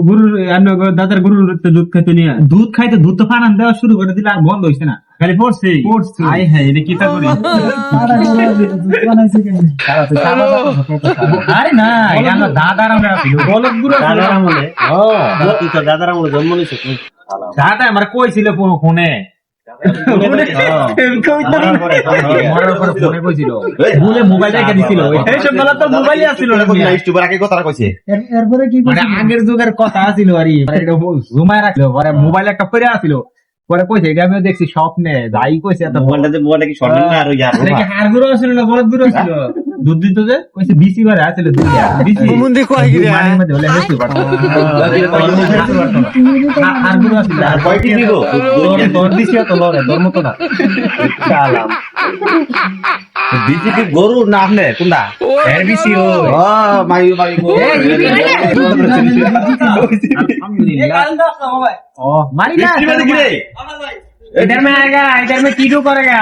গরুর দাদার গরুর দুধ খাইতে নিয়ে দুধ খাইতে দুধ তো ফানান দেওয়া শুরু করে দিলে আর বন্ধ হয়েছে না, খালি পড়ছে পড়ছে। আই হ্যাঁ, এটা কি তা করি? আরে না, এটা আমার দাদার আমরা বলদ গুরু দাদার আমলে। ও তুই তো দাদার আমলে জন্ম নিছিস। দাদা আমার কইছিল ফোনে আগের যুগের কথা ছিল আর জুমায় রাখলো, পরে মোবাইল একটা পরে আসছিল, পরে কইছে এটা আমিও দেখছি স্বপ্নে, যাই কইছে হাড় গুঁড়ো ছিল না, বলদ গুঁড়ো ছিল, দুধ দিত যে কইছে বিসি বারে আসলে দুধ হাড় গুঁড়ো ছিল ধর্ম তো না বিজেপি গরু না আপনি কোনটা এরবিসি ও মাইও মাইও ও মারি না इधर में आएगा, इधर में कीटू करेगा